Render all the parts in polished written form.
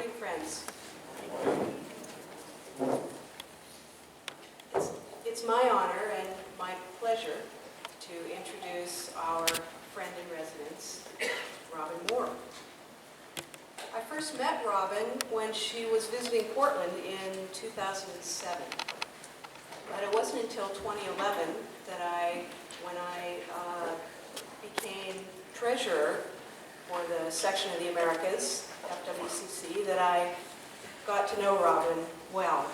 morning, friends. It's my honor and my pleasure to introduce our friend in residence, Robin Mohr. I first met Robin when she was visiting Portland in 2007. But it wasn't until 2011 that when I became treasurer for the section of the Americas, FWCC, that I got to know Robin well,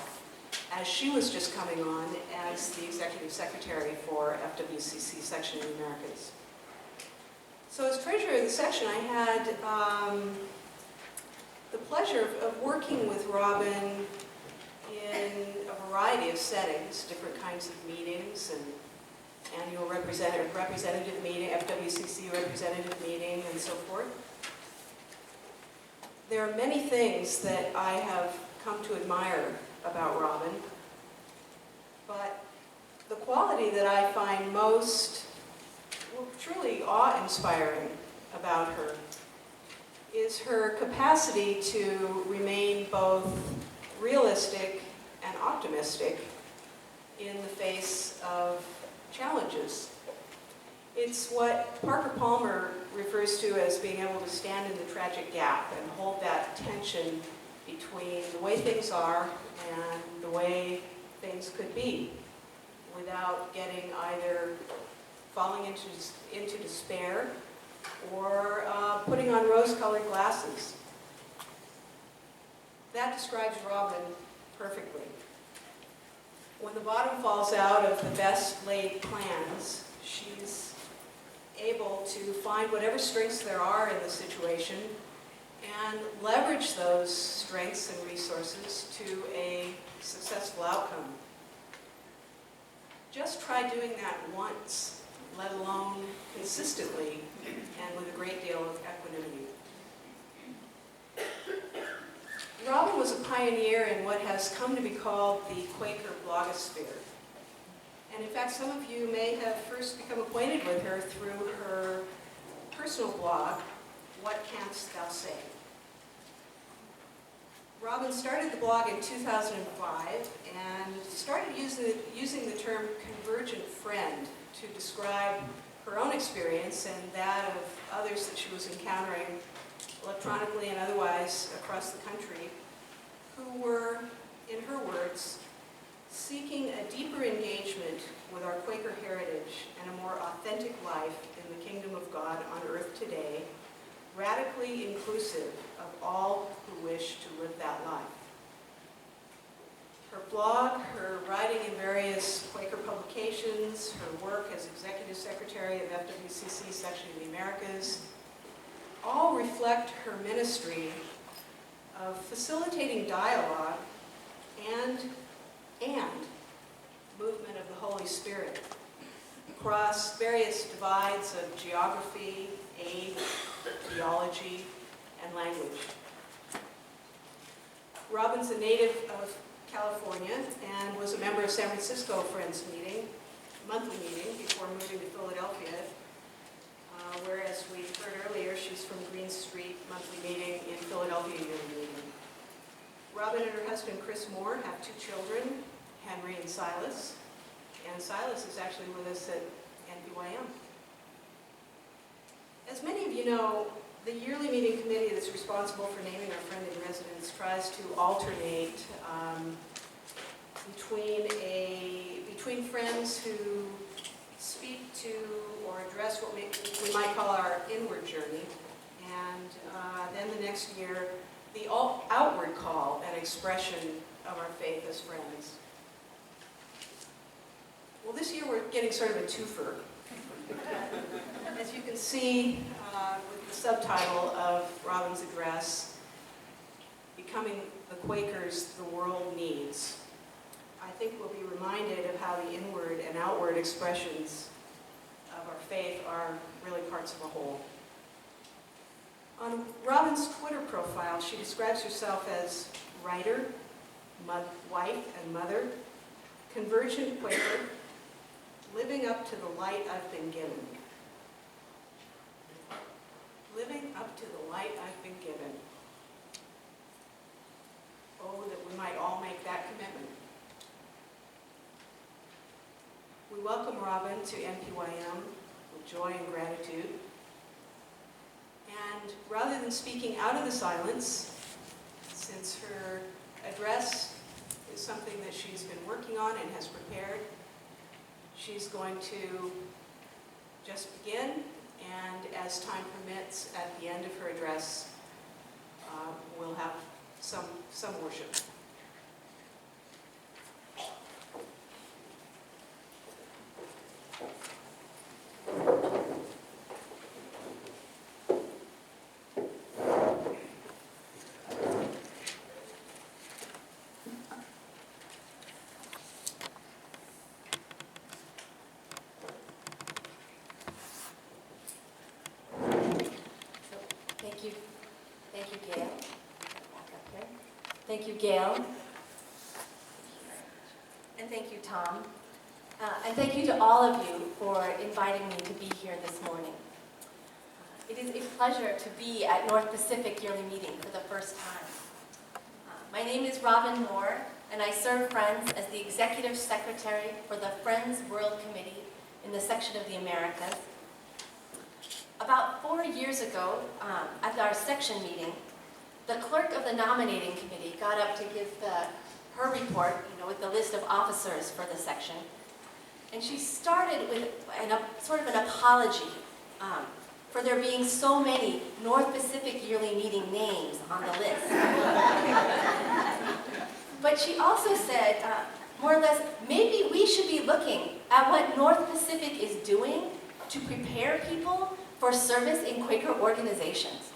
as she was just coming on as the executive secretary for FWCC section of the Americas. So as treasurer of the section, I had the pleasure of working with Robin in a variety of settings, different kinds of meetings and annual representative meeting, FWCC representative meeting, and so forth. There are many things that I have come to admire about Robin, but the quality that I find most, truly awe-inspiring about her is her capacity to remain both realistic and optimistic in the face of challenges. It's what Parker Palmer refers to as being able to stand in the tragic gap and hold that tension between the way things are and the way things could be without getting either falling into despair or putting on rose-colored glasses. That describes Robin perfectly. When the bottom falls out of the best laid plans, she's able to find whatever strengths there are in the situation and leverage those strengths and resources to a successful outcome. Just try doing that once, let alone consistently and with a great deal of equanimity. Robin was a pioneer in what has come to be called the Quaker blogosphere. And in fact, some of you may have first become acquainted with her through her personal blog, What Canst Thou Say? Robin started the blog in 2005 and started using the term convergent friend to describe her own experience and that of others that she was encountering electronically and otherwise across the country, who were, in her words, seeking a deeper engagement with our Quaker heritage and a more authentic life in the kingdom of God on earth today, radically inclusive of all who wish to live that life. Her blog, her writing in various Quaker publications, her work as executive secretary of FWCC section of the Americas, all reflect her ministry of facilitating dialogue and movement of the Holy Spirit across various divides of geography, age, theology, and language. Robin's a native of California and was a member of San Francisco Friends meeting, monthly meeting, before moving to Philadelphia. Whereas we heard earlier, she's from Green Street monthly meeting in Philadelphia yearly meeting. Robin and her husband, Chris Mohr, have two children, Henry and Silas. And Silas is actually with us at NPYM. As many of you know, the yearly meeting committee that's responsible for naming our friend in residence tries to alternate between friends who speak to or address what we might call our inward journey, and then the next year, the outward call and expression of our faith as friends. Well, this year we're getting sort of a twofer. As you can see with the subtitle of Robin's address, Becoming the Quakers the World Needs, I think we'll be reminded of how the inward and outward expressions of our faith are really parts of a whole. On Robin's Twitter profile, she describes herself as writer, wife and mother, convergent Quaker, living up to the light I've been given. Living up to the light I've been given. Oh, that we might all make that commitment. We welcome Robin to NPYM with joy and gratitude. And rather than speaking out of the silence, since her address is something that she's been working on and has prepared, she's going to just begin, and as time permits, at the end of her address, we'll have some worship. Thank you, Gail. Back up here. Thank you, Gail. And thank you, Tom. And thank you to all of you for inviting me to be here this morning. It is a pleasure to be at North Pacific Yearly Meeting for the first time. My name is Robin Mohr, and I serve Friends as the Executive Secretary for the Friends World Committee in the section of the Americas. About 4 years ago, at our section meeting, the clerk of the nominating committee got up to give her report, with the list of officers for the section. And she started with sort of an apology for there being so many North Pacific Yearly Meeting names on the list. But she also said, more or less, maybe we should be looking at what North Pacific is doing to prepare people for service in Quaker organizations.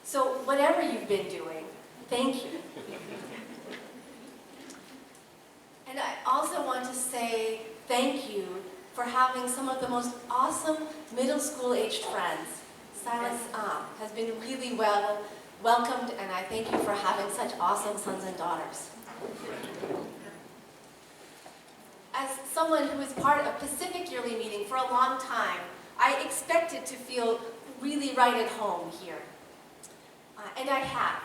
So whatever you've been doing, thank you. And I also want to say thank you for having some of the most awesome middle school aged friends. Silas has been really well welcomed, and I thank you for having such awesome sons and daughters. As someone who was part of Pacific Yearly Meeting for a long time, I expected to feel really right at home here. And I have.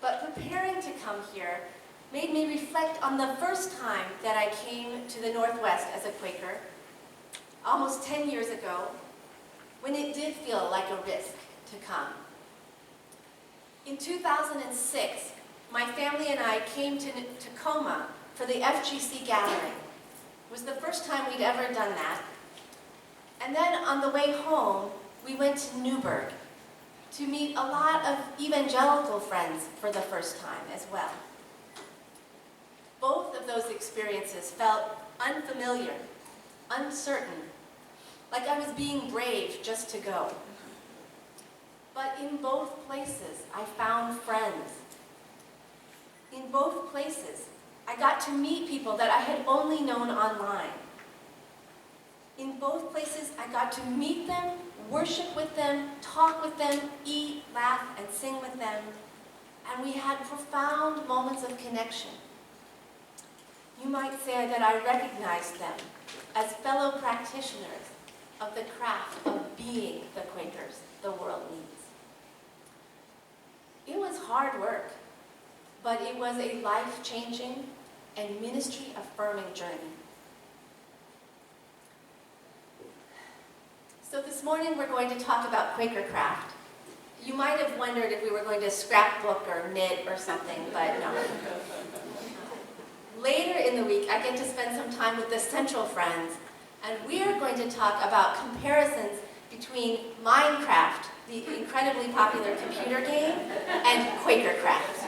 But preparing to come here made me reflect on the first time that I came to the Northwest as a Quaker, almost 10 years ago, when it did feel like a risk to come. In 2006, my family and I came to Tacoma for the FGC gathering. It was the first time we'd ever done that. And then on the way home, we went to Newburgh to meet a lot of evangelical friends for the first time as well. Both of those experiences felt unfamiliar, uncertain, like I was being brave just to go. But in both places, I found friends. In both places, I got to meet people that I had only known online. In both places, I got to meet them, worship with them, talk with them, eat, laugh, and sing with them. And we had profound moments of connection. You might say that I recognized them as fellow practitioners of the craft of being the Quakers the world needs. It was hard work, but it was a life-changing and ministry-affirming journey. So this morning we're going to talk about Quaker craft. You might have wondered if we were going to scrapbook or knit or something, but no. Later in the week, I get to spend some time with the Central Friends, and we are going to talk about comparisons between Minecraft, the incredibly popular computer game, and Quaker craft.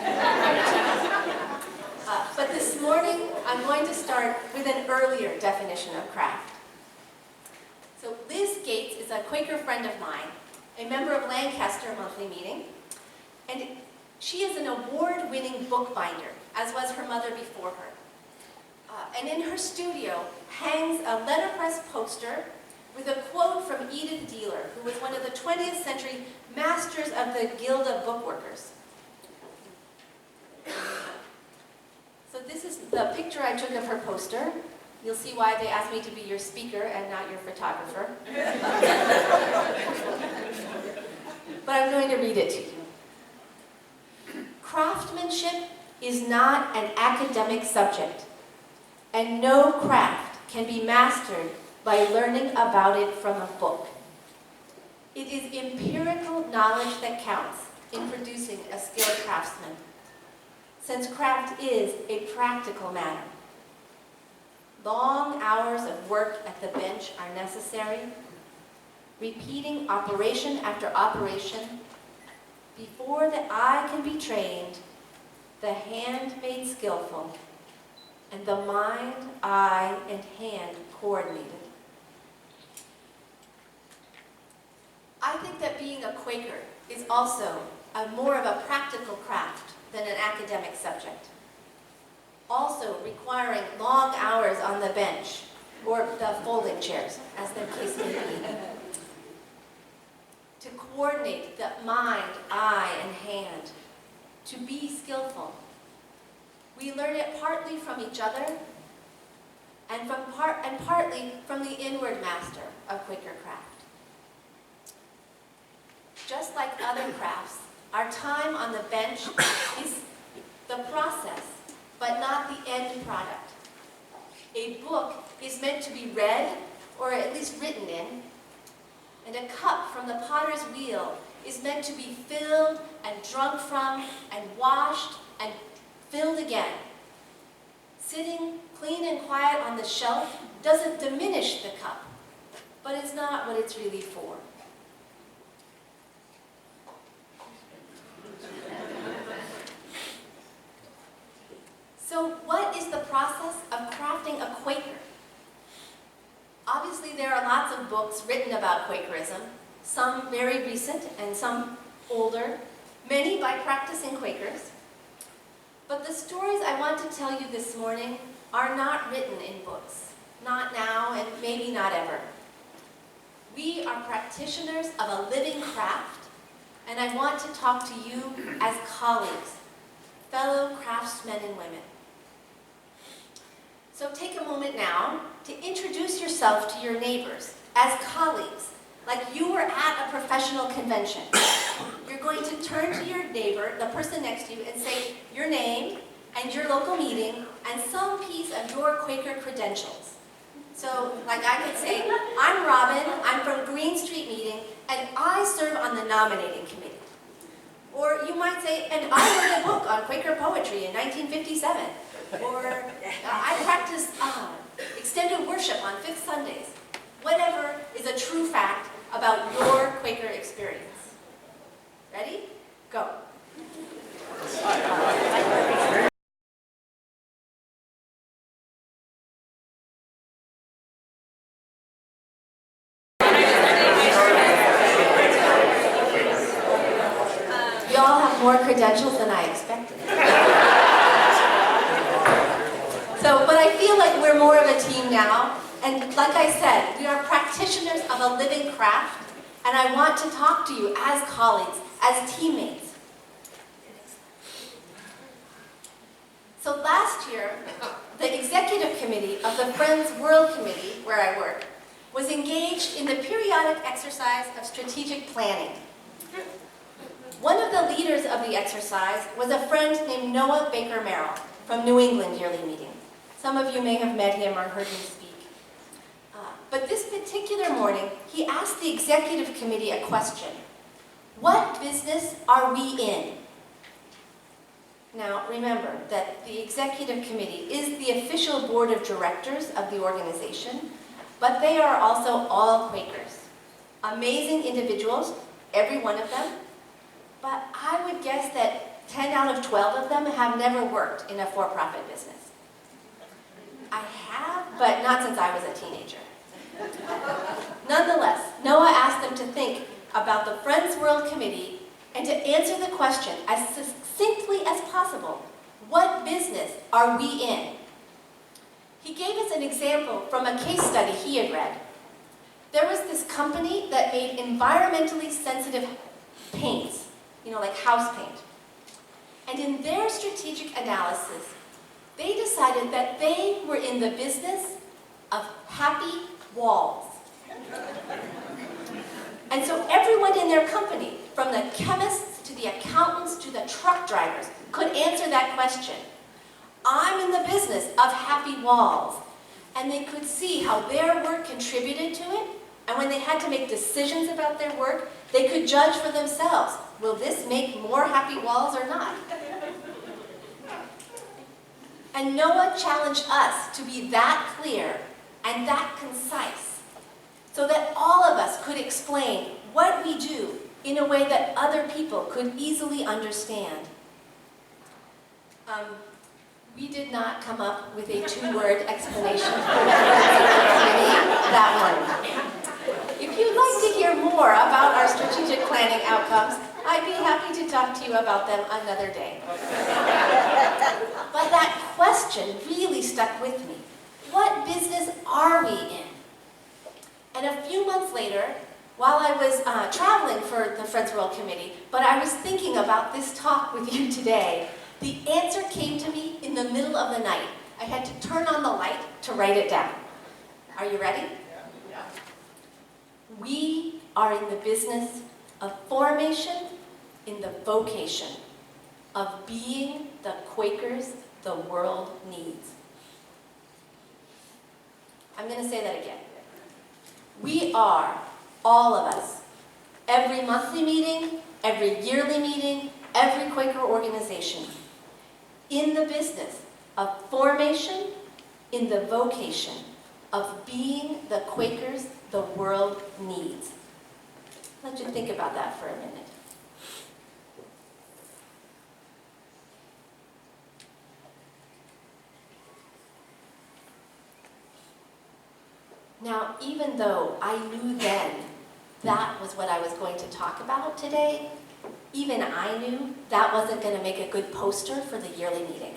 But this morning, I'm going to start with an earlier definition of craft. So Liz Gates is a Quaker friend of mine, a member of Lancaster Monthly Meeting, and she is an award-winning bookbinder, as was her mother before her. And in her studio hangs a letterpress poster with a quote from Edith Dealer, who was one of the 20th century masters of the Guild of Bookworkers. So this is the picture I took of her poster. You'll see why they asked me to be your speaker and not your photographer. But I'm going to read it to you. Craftsmanship is not an academic subject, and no craft can be mastered by learning about it from a book. It is empirical knowledge that counts in producing a skilled craftsman, since craft is a practical matter. Long hours of work at the bench are necessary, repeating operation after operation. Before the eye can be trained, the hand made skillful, and the mind, eye, and hand coordinated. I think that being a Quaker is also more of a practical craft than an academic subject. Also requiring long hours on the bench, or the folding chairs, as the case may be. To coordinate the mind, eye, and hand, to be skillful. We learn it partly from each other and partly from the inward master of Quaker craft. Just like other crafts, our time on the bench is the process, but not the end product. A book is meant to be read, or at least written in, and a cup from the potter's wheel is meant to be filled and drunk from and washed and filled again. Sitting clean and quiet on the shelf doesn't diminish the cup, but it's not what it's really for. So what is the process of crafting a Quaker? Obviously, there are lots of books written about Quakerism, some very recent and some older, many by practicing Quakers. But the stories I want to tell you this morning are not written in books, not now and maybe not ever. We are practitioners of a living craft, and I want to talk to you as colleagues, fellow craftsmen and women. So take a moment now to introduce yourself to your neighbors as colleagues, like you were at a professional convention. You're going to turn to your neighbor, the person next to you, and say your name and your local meeting and some piece of your Quaker credentials. So, like I could say, I'm Robin, I'm from Green Street Meeting, and I serve on the nominating committee. Or you might say, and I wrote a book on Quaker poetry in 1957. Or I practice extended worship on 5th Sundays. Whatever is a true fact about your Quaker experience. Ready? Go. Y'all have more credentials than I expected. But I feel like we're more of a team now, and like I said, we are practitioners of a living craft, and I want to talk to you as colleagues, as teammates. So last year, the executive committee of the Friends World Committee, where I work, was engaged in the periodic exercise of strategic planning. One of the leaders of the exercise was a friend named Noah Baker Merrill from New England Yearly Meeting. Some of you may have met him or heard him speak. But this particular morning, he asked the executive committee a question. What business are we in? Now, remember that the executive committee is the official board of directors of the organization, but they are also all Quakers. Amazing individuals, every one of them, but I would guess that 10 out of 12 of them have never worked in a for-profit business. I have, but not since I was a teenager. Nonetheless, Noah asked them to think about the Friends World Committee and to answer the question as succinctly as possible. What business are we in? He gave us an example from a case study he had read. There was this company that made environmentally sensitive paints, like house paint. And in their strategic analysis, they decided that they were in the business of happy walls. And so everyone in their company, from the chemists to the accountants, to the truck drivers, could answer that question. I'm in the business of happy walls. And they could see how their work contributed to it, and when they had to make decisions about their work, they could judge for themselves. Will this make more happy walls or not? And Noah challenged us to be that clear and that concise, so that all of us could explain what we do in a way that other people could easily understand. We did not come up with a two-word explanation for that one. If you'd like to hear more about our strategic planning outcomes, I'd be happy to talk to you about them another day. But that question really stuck with me. What business are we in? And a few months later, while I was traveling for the Friends World Committee, but I was thinking about this talk with you today, the answer came to me in the middle of the night. I had to turn on the light to write it down. Are you ready? Yeah. We are in the business of formation in the vocation of being the Quakers the world needs. I'm going to say that again. We are, all of us, every monthly meeting, every yearly meeting, every Quaker organization, in the business of formation, in the vocation of being the Quakers the world needs. Let you think about that for a minute. Now, even though I knew then that was what I was going to talk about today, even I knew that wasn't going to make a good poster for the yearly meeting.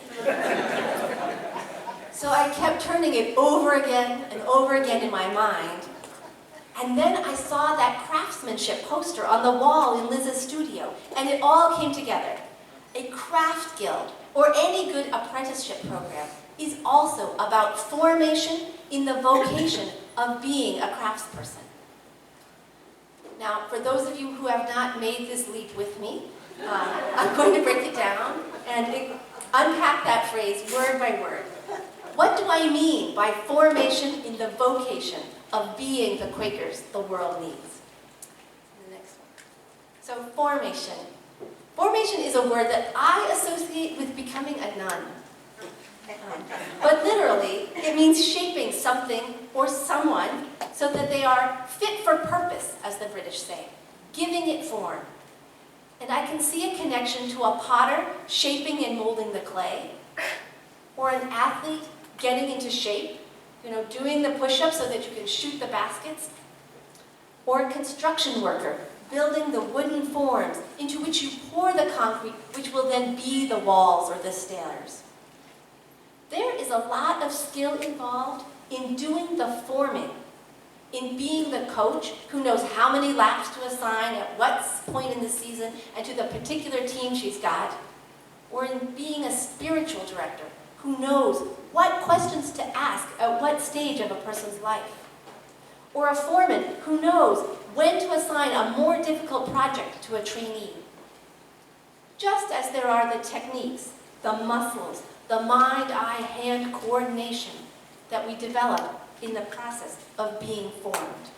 So I kept turning it over again and over again in my mind. And then I saw that craftsmanship poster on the wall in Liz's studio, and it all came together. A craft guild, or any good apprenticeship program, is also about formation in the vocation of being a craftsperson. Now, for those of you who have not made this leap with me, I'm going to break it down and unpack that phrase word by word. What do I mean by formation in the vocation of being the Quakers the world needs? The next one. So formation. Formation is a word that I associate with becoming a nun. But literally, it means shaping something or someone so that they are fit for purpose, as the British say, giving it form. And I can see a connection to a potter shaping and molding the clay, or an athlete getting into shape, doing the push-ups so that you can shoot the baskets, or a construction worker building the wooden forms into which you pour the concrete, which will then be the walls or the stairs. There is a lot of skill involved in doing the forming, in being the coach who knows how many laps to assign at what point in the season and to the particular team she's got, or in being a spiritual director who knows what questions to ask at what stage of a person's life, or a foreman who knows when to assign a more difficult project to a trainee. Just as there are the techniques, the muscles, the mind-eye-hand coordination that we develop in the process of being formed.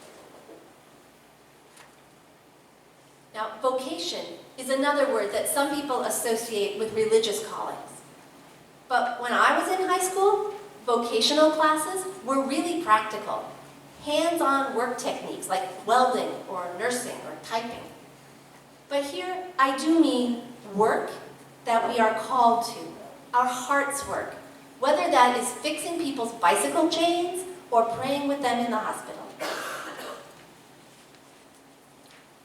Now, vocation is another word that some people associate with religious callings. But when I was in high school, vocational classes were really practical, hands-on work techniques like welding or nursing or typing. But here, I do mean work that we are called to, our heart's work, whether that is fixing people's bicycle chains or praying with them in the hospital.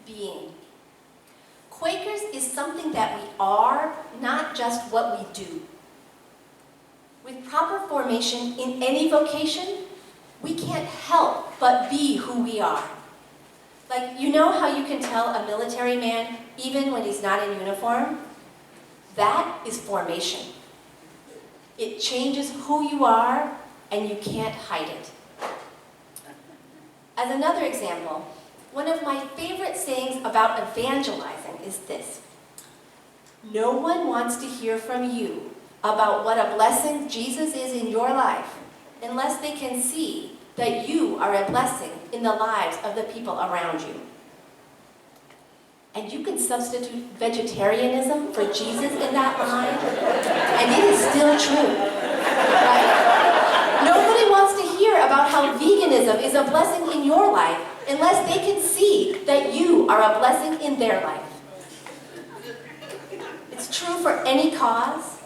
Being. Quakers is something that we are, not just what we do. With proper formation in any vocation, we can't help but be who we are. Like, how you can tell a military man even when he's not in uniform? That is formation. It changes who you are, and you can't hide it. As another example, one of my favorite sayings about evangelizing is this: No one wants to hear from you about what a blessing Jesus is in your life unless they can see that you are a blessing in the lives of the people around you. And you can substitute vegetarianism for Jesus in that line, and it is still true. Right? Nobody wants to hear about how veganism is a blessing in your life unless they can see that you are a blessing in their life. It's true for any cause.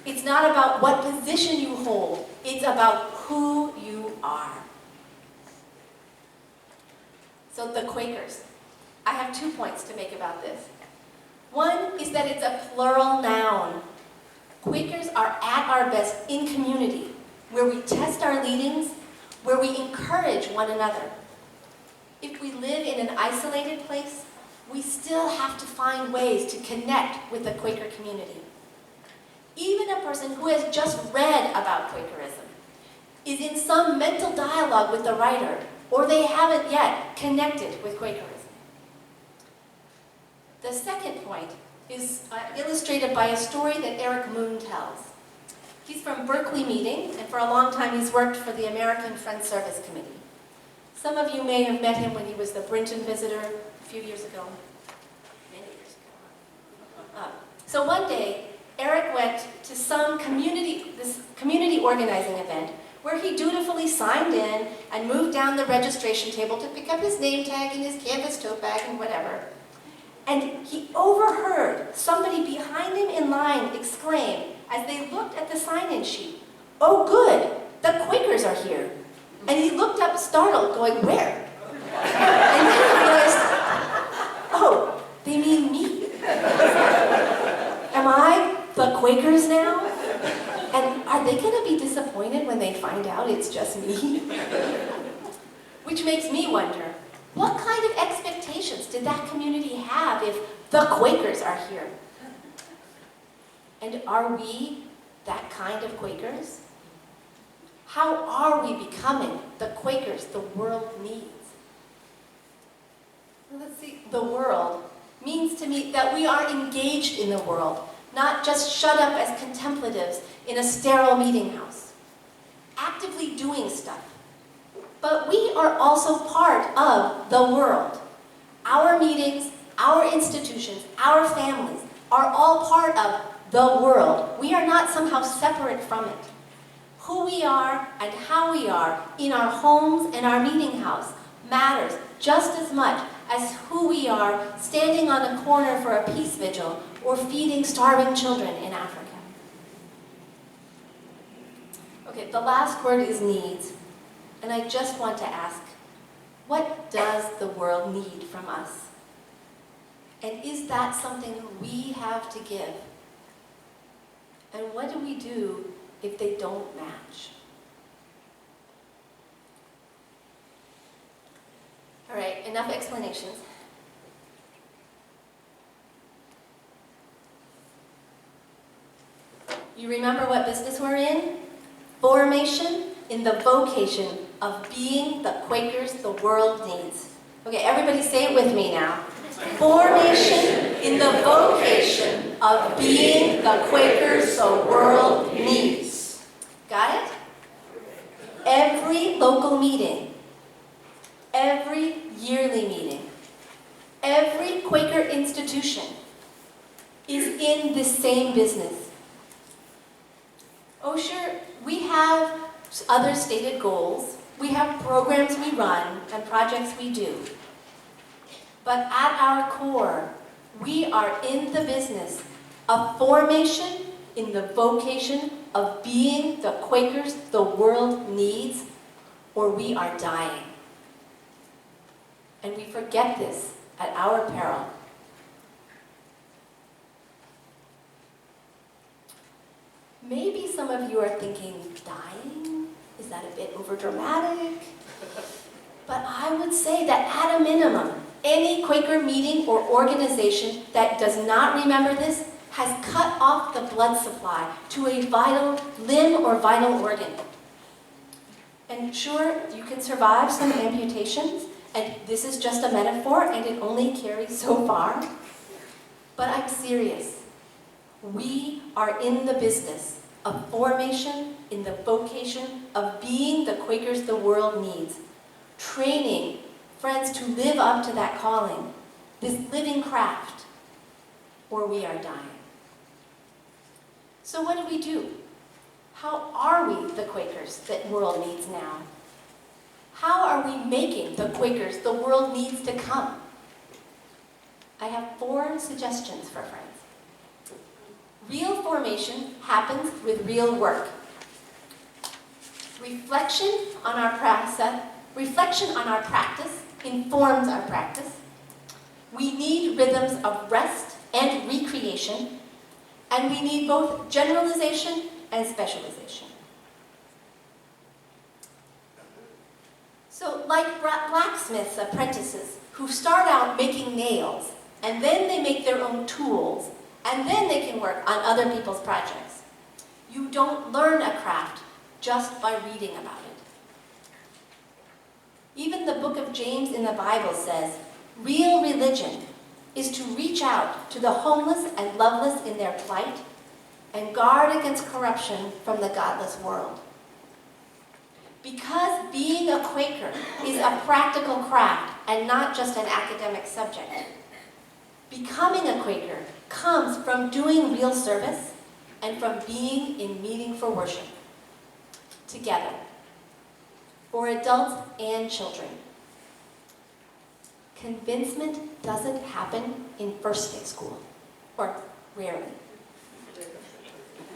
It's not about what position you hold. It's about who you are. So the Quakers. I have 2 points to make about this. One is that it's a plural noun. Quakers are at our best in community, where we test our leadings, where we encourage one another. If we live in an isolated place, we still have to find ways to connect with the Quaker community. Even a person who has just read about Quakerism is in some mental dialogue with the writer, or they haven't yet connected with Quakerism. The second point is illustrated by a story that Eric Moon tells. He's from Berkeley Meeting, and for a long time he's worked for the American Friends Service Committee. Some of you may have met him when he was the Brinton visitor a few years ago, many years ago. So one day, Eric went to some community organizing event where he dutifully signed in and moved down the registration table to pick up his name tag and his canvas tote bag and whatever. And he overheard somebody behind him in line exclaim as they looked at the sign-in sheet, "Oh good, the Quakers are here." And he looked up startled, going, "Where?" And then he realized, "Oh, they mean me. Am I the Quakers now? And are they going to be disappointed when they find out it's just me?" Which makes me wonder, what kind of expectations did that community have if the Quakers are here? And are we that kind of Quakers? How are we becoming the Quakers the world needs? Well, let's see, the world means to me that we are engaged in the world, not just shut up as contemplatives in a sterile meeting house, actively doing stuff. But we are also part of the world. Our meetings, our institutions, our families are all part of the world. We are not somehow separate from it. Who we are and how we are in our homes and our meeting house matters just as much as who we are standing on a corner for a peace vigil or feeding starving children in Africa. Okay, the last word is needs. And I just want to ask, what does the world need from us? And is that something we have to give? And what do we do if they don't match? All right, enough explanations. You remember what business we're in? Formation in the vocation of being the Quakers the world needs. Okay, everybody say it with me now. Formation in the vocation of being the Quakers the world needs. Got it? Every local meeting, every yearly meeting, every Quaker institution is in the same business. Oh sure, we have other stated goals. We have programs we run and projects we do. But at our core, we are in the business of formation in the vocation of being the Quakers the world needs, or we are dying. And we forget this at our peril. Maybe some of you are thinking, dying? Is that a bit overdramatic? But I would say that at a minimum, any Quaker meeting or organization that does not remember this has cut off the blood supply to a vital limb or vital organ. And sure, you can survive some amputations, and this is just a metaphor, and it only carries so far. But I'm serious. We are in the business of formation, in the vocation of being the Quakers the world needs, training friends to live up to that calling, this living craft, or we are dying. So what do? How are we the Quakers that world needs now? How are we making the Quakers the world needs to come? I have 4 suggestions for friends. Real formation happens with real work. Reflection on our practice informs our practice. We need rhythms of rest and recreation, and we need both generalization and specialization. So like blacksmiths' apprentices who start out making nails, and then they make their own tools, and then they can work on other people's projects. You don't learn a craft just by reading about it. Even the book of James in the Bible says, real religion is to reach out to the homeless and loveless in their plight and guard against corruption from the godless world. Because being a Quaker is a practical craft and not just an academic subject, becoming a Quaker comes from doing real service and from being in meaningful worship together for adults and children. Convincement doesn't happen in first day school, or rarely.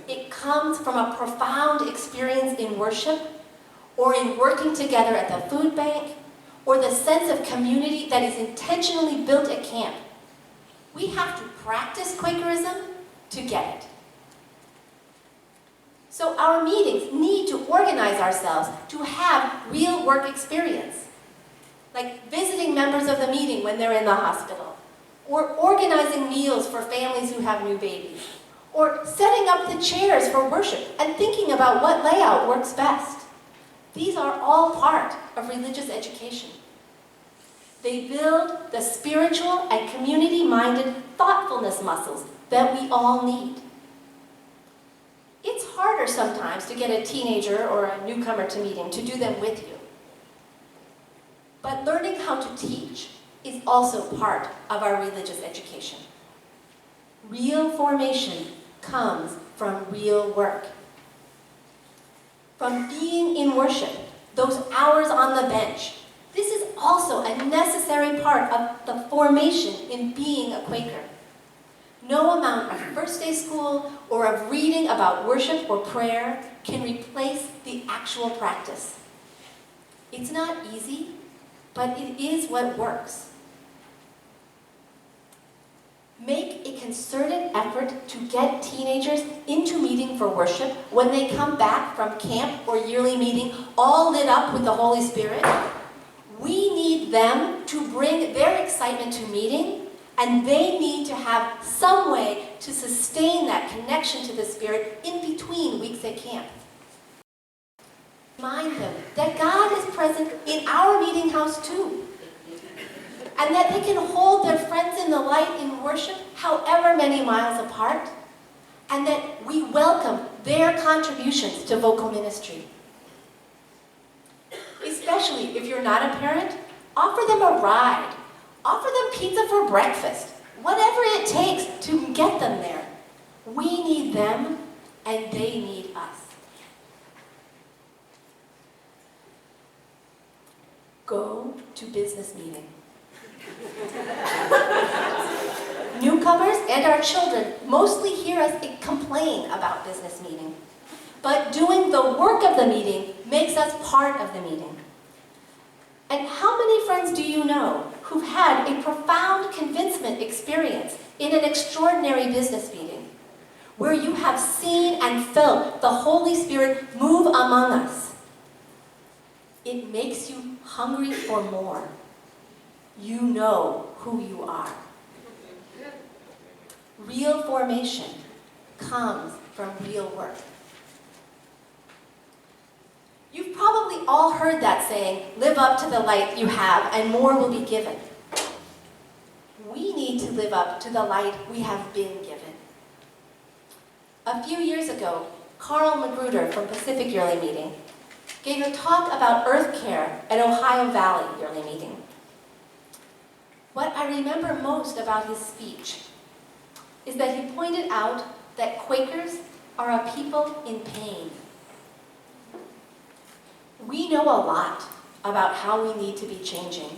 It comes from a profound experience in worship, or in working together at the food bank, or the sense of community that is intentionally built at camp. We have to practice Quakerism to get it. So our meetings need to organize ourselves to have real work experience, like visiting members of the meeting when they're in the hospital, or organizing meals for families who have new babies, or setting up the chairs for worship and thinking about what layout works best. These are all part of religious education. They build the spiritual and community-minded thoughtfulness muscles that we all need. It's harder sometimes to get a teenager or a newcomer to meeting to do them with you. But learning how to teach is also part of our religious education. Real formation comes from real work. From being in worship, those hours on the bench, this is also a necessary part of the formation in being a Quaker. No amount of first day school or of reading about worship or prayer can replace the actual practice. It's not easy, but it is what works. Make a concerted effort to get teenagers into meeting for worship when they come back from camp or yearly meeting all lit up with the Holy Spirit. We need them to bring their excitement to meeting, and they need to have some way to sustain that connection to the Spirit in between weeks at camp. Remind them that God is present in our meeting house too, and that they can hold their friends in the light in worship however many miles apart, and that we welcome their contributions to vocal ministry. Especially if you're not a parent, offer them a ride. Offer them pizza for breakfast. Whatever it takes to get them there. We need them, and they need us. Go to business meeting. Newcomers and our children mostly hear us complain about business meeting. But doing the work of the meeting makes us part of the meeting. And how many friends do you know who've had a profound convincement experience in an extraordinary business meeting, where you have seen and felt the Holy Spirit move among us? It makes you hungry for more. You know who you are. Real formation comes from real work. You've probably all heard that saying, live up to the light you have and more will be given. We need to live up to the light we have been given. A few years ago, Carl Magruder from Pacific Yearly Meeting gave a talk about Earth Care at Ohio Valley Yearly Meeting. What I remember most about his speech is that he pointed out that Quakers are a people in pain. We know a lot about how we need to be changing,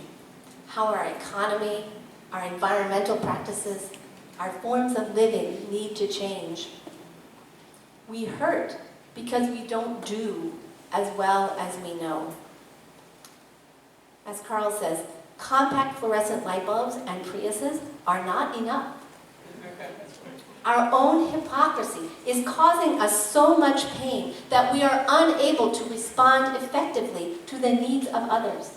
how our economy, our environmental practices, our forms of living need to change. We hurt because we don't do as well as we know. As Carl says, compact fluorescent light bulbs and Priuses are not enough. Our own hypocrisy is causing us so much pain that we are unable to respond effectively to the needs of others.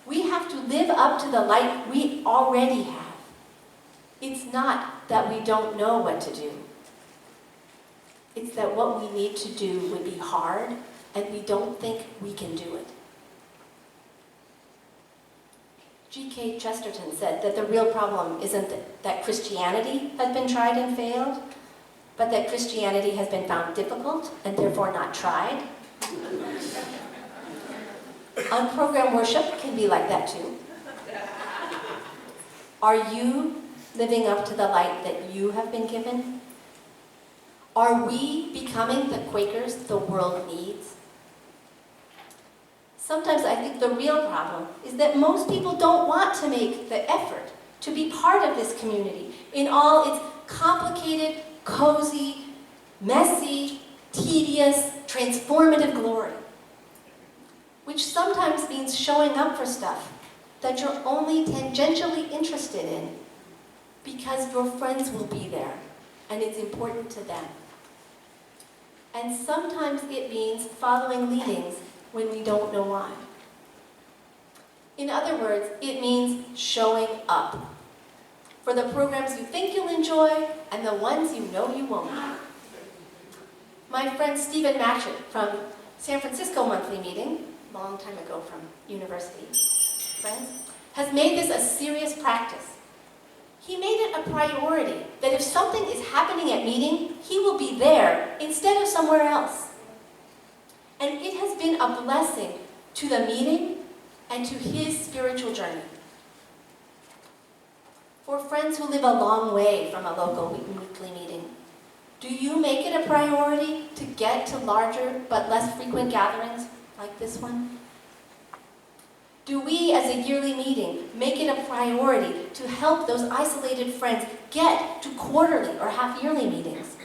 We have to live up to the light we already have. It's not that we don't know what to do. It's that what we need to do would be hard, and we don't think we can do it. G.K. Chesterton said that the real problem isn't that Christianity has been tried and failed, but that Christianity has been found difficult and therefore not tried. Unprogrammed worship can be like that too. Are you living up to the light that you have been given? Are we becoming the Quakers the world needs? Sometimes I think the real problem is that most people don't want to make the effort to be part of this community in all its complicated, cozy, messy, tedious, transformative glory, which sometimes means showing up for stuff that you're only tangentially interested in because your friends will be there and it's important to them. And sometimes it means following leadings when we don't know why. In other words, it means showing up for the programs you think you'll enjoy and the ones you know you won't. My friend Stephen Matchett from San Francisco Monthly Meeting, a long time ago from university friends, has made this a serious practice. He made it a priority that if something is happening at meeting, he will be there instead of somewhere else. And it has been a blessing to the meeting and to his spiritual journey. For friends who live a long way from a local weekly meeting, do you make it a priority to get to larger but less frequent gatherings like this one? Do we, as a yearly meeting, make it a priority to help those isolated friends get to quarterly or half-yearly meetings?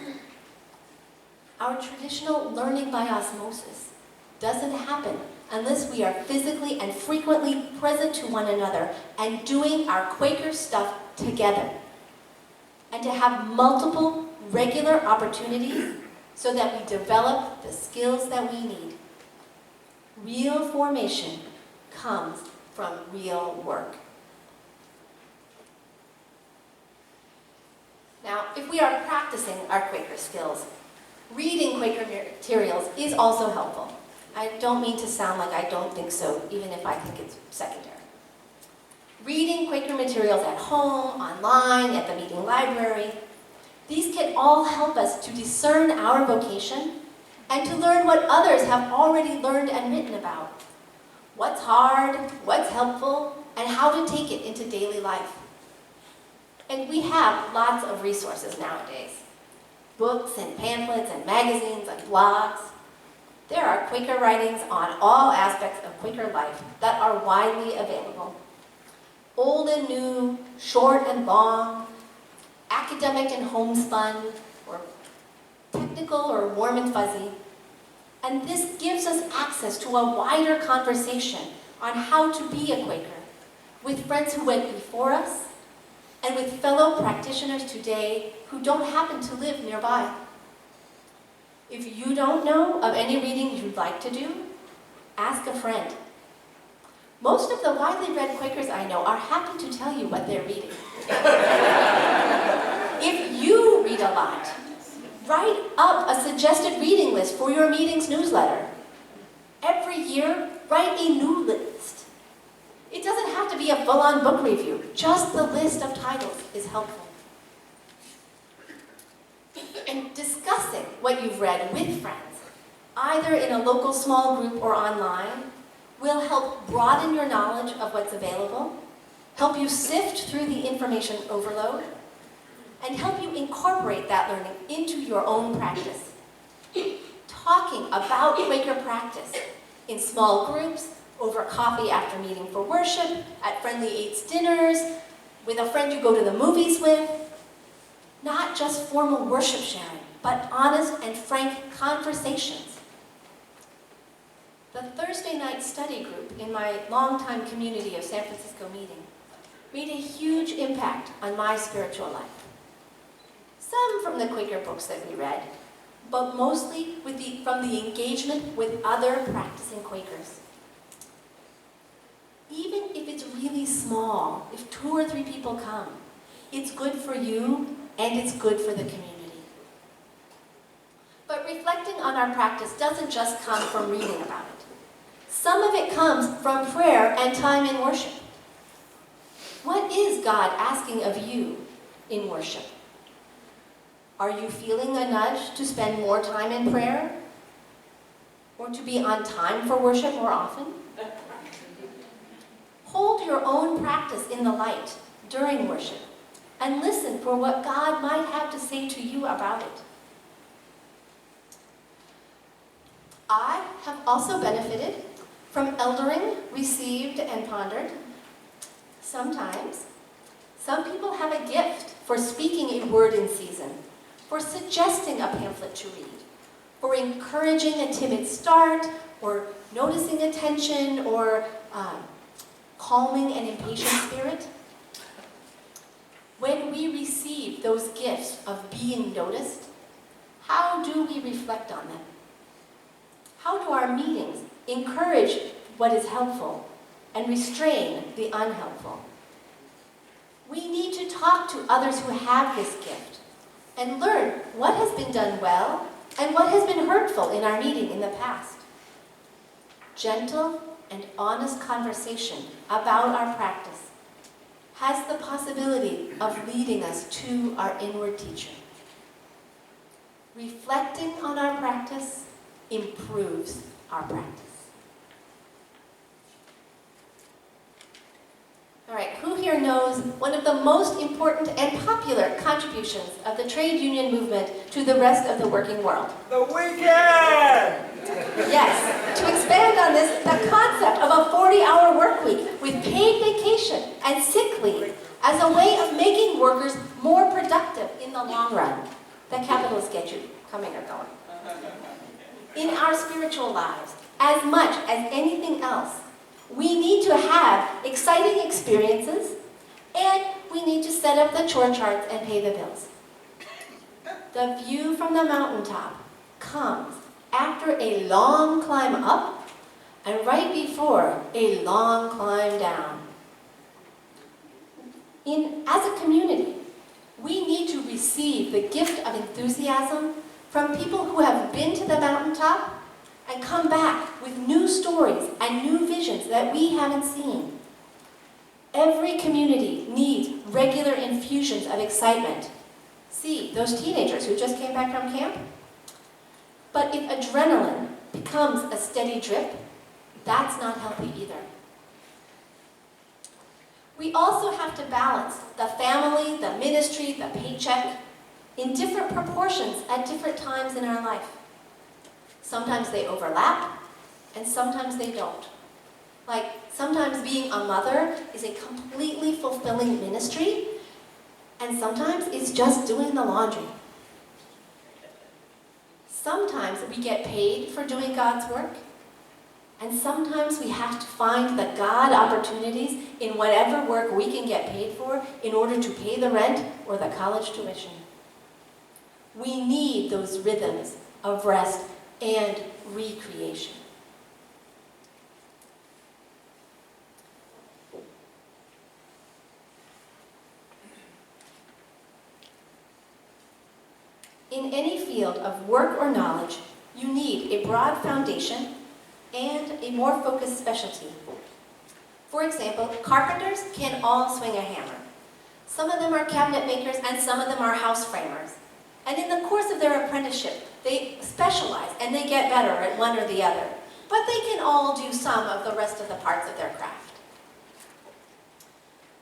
Our traditional learning by osmosis doesn't happen unless we are physically and frequently present to one another and doing our Quaker stuff together. And to have multiple regular opportunities so that we develop the skills that we need. Real formation comes from real work. Now, if we are practicing our Quaker skills, reading Quaker materials is also helpful. I don't mean to sound like I don't think so, even if I think it's secondary. Reading Quaker materials at home, online, at the meeting library, these can all help us to discern our vocation and to learn what others have already learned and written about. What's hard, what's helpful, and how to take it into daily life. And we have lots of resources nowadays. Books and pamphlets and magazines and blogs. There are Quaker writings on all aspects of Quaker life that are widely available. Old and new, short and long, academic and homespun, or technical or warm and fuzzy. And this gives us access to a wider conversation on how to be a Quaker with friends who went before us and with fellow practitioners today who don't happen to live nearby. If you don't know of any reading you'd like to do, ask a friend. Most of the widely read Quakers I know are happy to tell you what they're reading. If you read a lot, write up a suggested reading list for your meeting's newsletter. Every year, write a new list. It doesn't have to be a full-on book review. Just the list of titles is helpful. And discussing what you've read with friends, either in a local small group or online, will help broaden your knowledge of what's available, help you sift through the information overload, and help you incorporate that learning into your own practice. Talking about Quaker practice in small groups, over coffee after meeting for worship, at Friendly Eights dinners, with a friend you go to the movies with. Not just formal worship sharing, but honest and frank conversations. The Thursday night study group in my longtime community of San Francisco meeting made a huge impact on my spiritual life. Some from the Quaker books that we read, but mostly from the engagement with other practicing Quakers. Even if it's really small, if 2 or 3 people come, it's good for you and it's good for the community. But reflecting on our practice doesn't just come from reading about it. Some of it comes from prayer and time in worship. What is God asking of you in worship? Are you feeling a nudge to spend more time in prayer? Or to be on time for worship more often? Hold your own practice in the light during worship and listen for what God might have to say to you about it. I have also benefited from eldering received and pondered. Sometimes, some people have a gift for speaking a word in season, for suggesting a pamphlet to read, for encouraging a timid start, or noticing a tension, or calming an impatient spirit. When we receive those gifts of being noticed, how do we reflect on them? How do our meetings encourage what is helpful and restrain the unhelpful? We need to talk to others who have this gift and learn what has been done well and what has been hurtful in our meeting in the past. Gentle and honest conversation about our practice has the possibility of leading us to our inward teacher. Reflecting on our practice improves our practice. All right, who here knows one of the most important and popular contributions of the trade union movement to the rest of the working world? The weekend! Yes, to expand on this, the concept of a 40-hour work week with paid vacation and sick leave as a way of making workers more productive in the long run. The capitalists get you coming or going. In our spiritual lives, as much as anything else, we need to have exciting experiences, and we need to set up the chore charts and pay the bills. The view from the mountaintop comes after a long climb up and right before a long climb down. As a community, we need to receive the gift of enthusiasm from people who have been to the mountaintop and come back with new stories and new visions that we haven't seen. Every community needs regular infusions of excitement. See, those teenagers who just came back from camp? But if adrenaline becomes a steady drip, that's not healthy either. We also have to balance the family, the ministry, the paycheck in different proportions at different times in our life. Sometimes they overlap, and sometimes they don't. Like, sometimes being a mother is a completely fulfilling ministry, and sometimes it's just doing the laundry. Sometimes we get paid for doing God's work, and sometimes we have to find the God opportunities in whatever work we can get paid for in order to pay the rent or the college tuition. We need those rhythms of rest and recreation. In any field of work or knowledge, you need a broad foundation and a more focused specialty. For example, carpenters can all swing a hammer. Some of them are cabinet makers and some of them are house framers. And in the course of their apprenticeship, they specialize and they get better at one or the other. But they can all do some of the rest of the parts of their craft.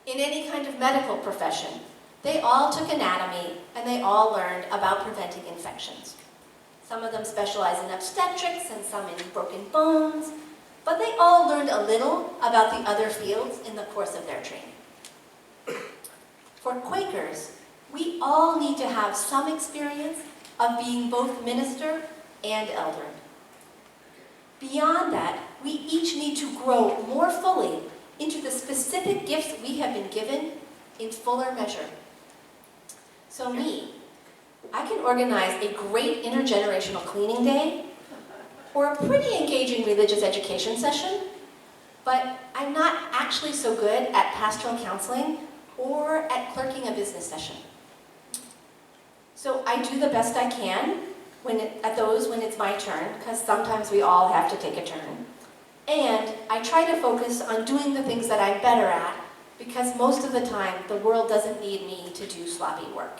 In any kind of medical profession, they all took anatomy and they all learned about preventing infections. Some of them specialize in obstetrics and some in broken bones, but they all learned a little about the other fields in the course of their training. For Quakers, we all need to have some experience of being both minister and elder. Beyond that, we each need to grow more fully into the specific gifts we have been given in fuller measure. So I can organize a great intergenerational cleaning day or a pretty engaging religious education session, but I'm not actually so good at pastoral counseling or at clerking a business session. So I do the best I can when it's my turn, because sometimes we all have to take a turn. And I try to focus on doing the things that I'm better at, because most of the time the world doesn't need me to do sloppy work.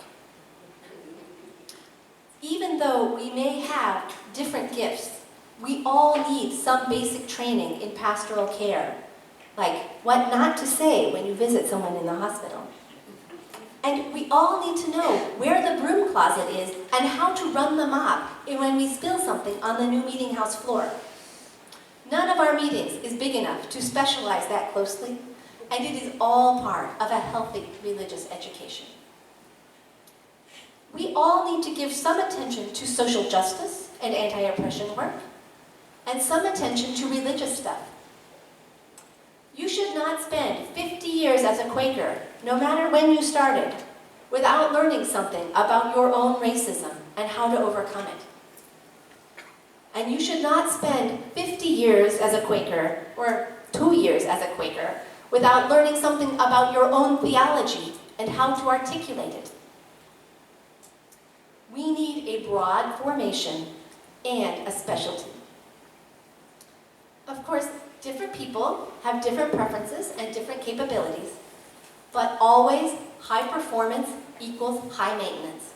Even though we may have different gifts, we all need some basic training in pastoral care, like what not to say when you visit someone in the hospital. And we all need to know where the broom closet is and how to run the mop when we spill something on the new meeting house floor. None of our meetings is big enough to specialize that closely, and it is all part of a healthy religious education. We all need to give some attention to social justice and anti-oppression work, and some attention to religious stuff. You should not spend 50 years as a Quaker, no matter when you started, without learning something about your own racism and how to overcome it. And you should not spend 50 years as a Quaker, or 2 years as a Quaker, without learning something about your own theology and how to articulate it. We need a broad formation and a specialty. Of course, different people have different preferences and different capabilities, but always high performance equals high maintenance.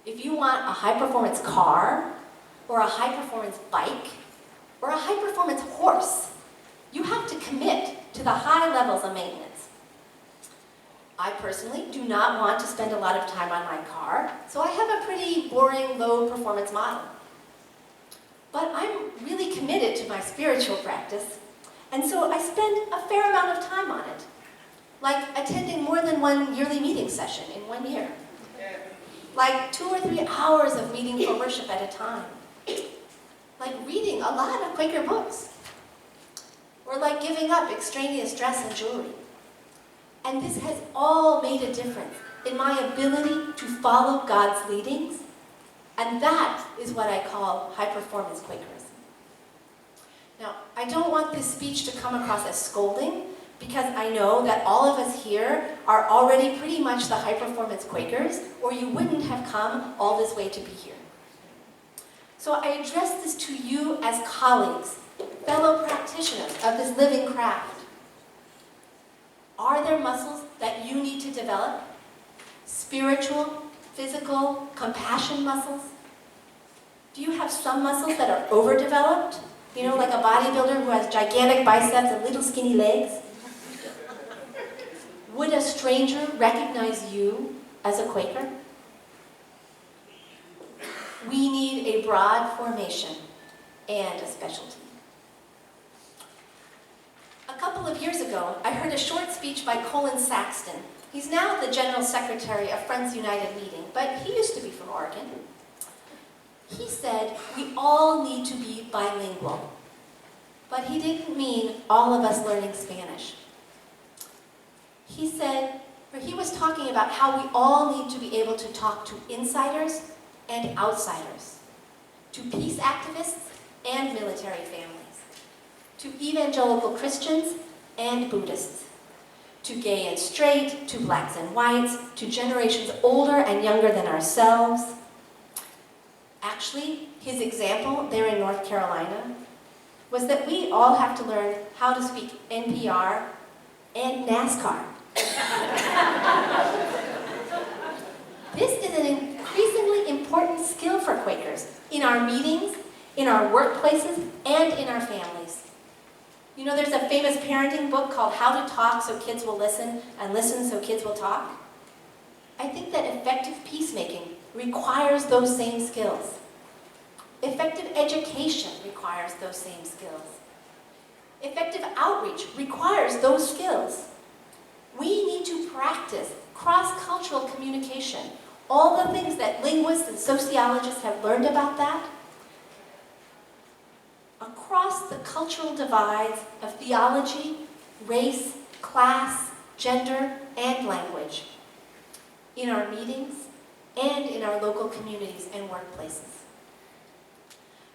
If you want a high performance car, or a high performance bike, or a high performance horse, you have to commit to the high levels of maintenance. I personally do not want to spend a lot of time on my car, so I have a pretty boring low performance model. But I'm really committed to my spiritual practice, and so I spend a fair amount of time on it, like attending more than one yearly meeting session in 1 year, like 2 or 3 hours of meeting for worship at a time, like reading a lot of Quaker books, or like giving up extraneous dress and jewelry. And this has all made a difference in my ability to follow God's leadings. And that is what I call high-performance Quakerism. Now, I don't want this speech to come across as scolding, because I know that all of us here are already pretty much the high-performance Quakers, or you wouldn't have come all this way to be here. So I address this to you as colleagues, fellow practitioners of this living craft. Are there muscles that you need to develop? Spiritual, physical, compassion muscles? Do you have some muscles that are overdeveloped? You know, like a bodybuilder who has gigantic biceps and little skinny legs? Would a stranger recognize you as a Quaker? We need a broad formation and a specialty. A couple of years ago, I heard a short speech by Colin Saxton. He's now the General Secretary of Friends United Meeting, but he used to be from Oregon. He said we all need to be bilingual, but he didn't mean all of us learning Spanish. He said, or he was talking about how we all need to be able to talk to insiders and outsiders, to peace activists and military families, to evangelical Christians and Buddhists, to gay and straight, to blacks and whites, to generations older and younger than ourselves. Actually, his example there in North Carolina was that we all have to learn how to speak NPR and NASCAR. This is increasingly important skill for Quakers in our meetings, in our workplaces, and in our families. You know, there's a famous parenting book called How to Talk So Kids Will Listen, and Listen So Kids Will Talk. I think that effective peacemaking requires those same skills. Effective education requires those same skills. Effective outreach requires those skills. We need to practice cross-cultural communication, all the things that linguists and sociologists have learned about that, across the cultural divides of theology, race, class, gender, and language, in our meetings and in our local communities and workplaces.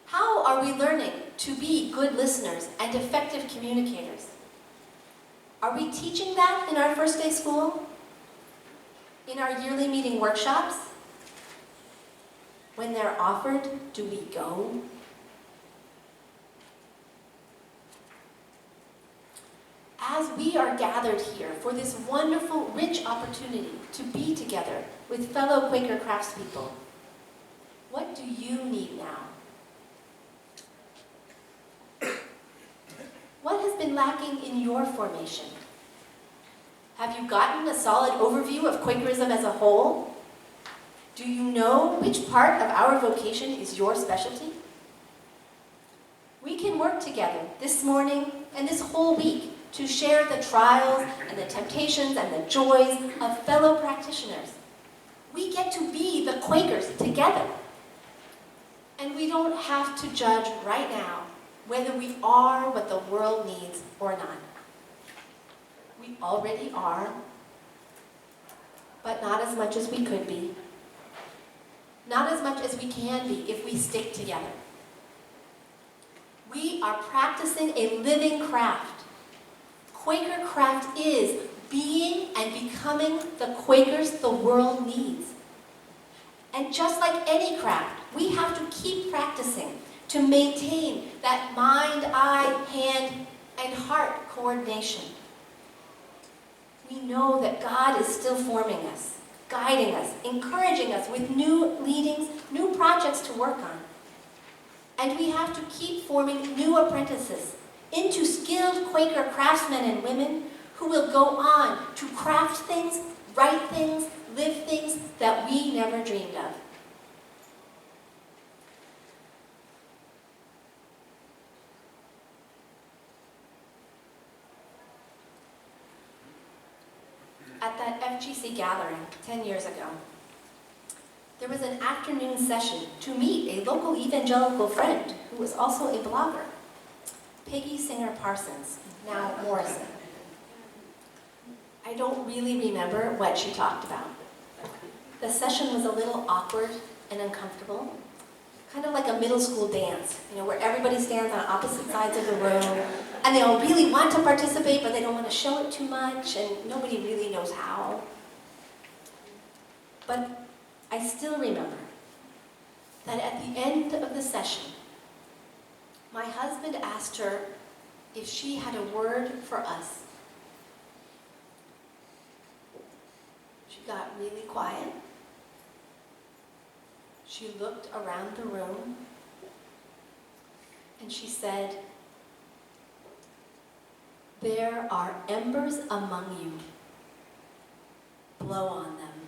How are we learning to be good listeners and effective communicators? Are we teaching that in our first day school? In our yearly meeting workshops? When they're offered, do we go? As we are gathered here for this wonderful, rich opportunity to be together with fellow Quaker craftspeople, what do you need now? What has been lacking in your formation? Have you gotten a solid overview of Quakerism as a whole? Do you know which part of our vocation is your specialty? We can work together this morning and this whole week to share the trials and the temptations and the joys of fellow practitioners. We get to be the Quakers together. And we don't have to judge right now whether we are what the world needs or not. We already are, but not as much as we could be. Not as much as we can be if we stick together. We are practicing a living craft. Quaker craft is being and becoming the Quakers the world needs. And just like any craft, we have to keep practicing to maintain that mind, eye, hand, and heart coordination. We know that God is still forming us, guiding us, encouraging us with new leadings, new projects to work on. And we have to keep forming new apprentices into skilled Quaker craftsmen and women who will go on to craft things, write things, live things that we never dreamed of. At that FGC gathering 10 years ago, there was an afternoon session to meet a local evangelical friend who was also a blogger, Peggy Singer Parsons, now Morrison. I don't really remember what she talked about. The session was a little awkward and uncomfortable, kind of like a middle school dance, where everybody stands on opposite sides of the room, and they all really want to participate, but they don't want to show it too much, and nobody really knows how. But I still remember that at the end of the session, my husband asked her if she had a word for us. She got really quiet. She looked around the room, and she said, "There are embers among you. Blow on them."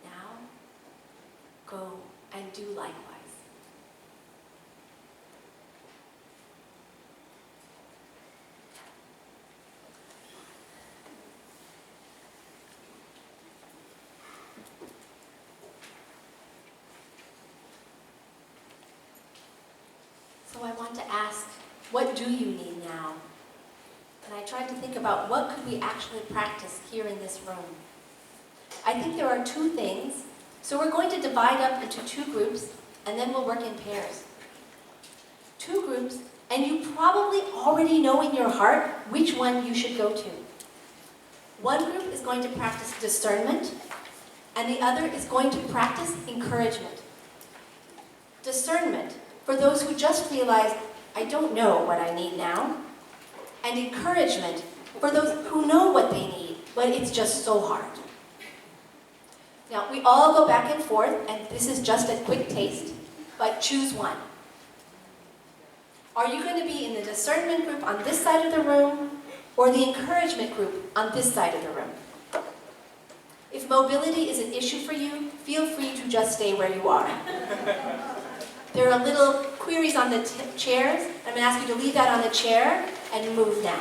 Now, go and do likewise. So I want to ask, what do you need now? And I tried to think about what could we actually practice here in this room. I think there are two things. So we're going to divide up into two groups, and then we'll work in pairs. Two groups, and you probably already know in your heart which one you should go to. One group is going to practice discernment, and the other is going to practice encouragement. discernment for those who just realize, I don't know what I need now, and encouragement for those who know what they need, but it's just so hard. Now, we all go back and forth, and this is just a quick taste, but choose one. Are you going to be in the discernment group on this side of the room, or the encouragement group on this side of the room? If mobility is an issue for you, feel free to just stay where you are. There are little queries on the chairs. I'm going to ask you to leave that on the chair and move now.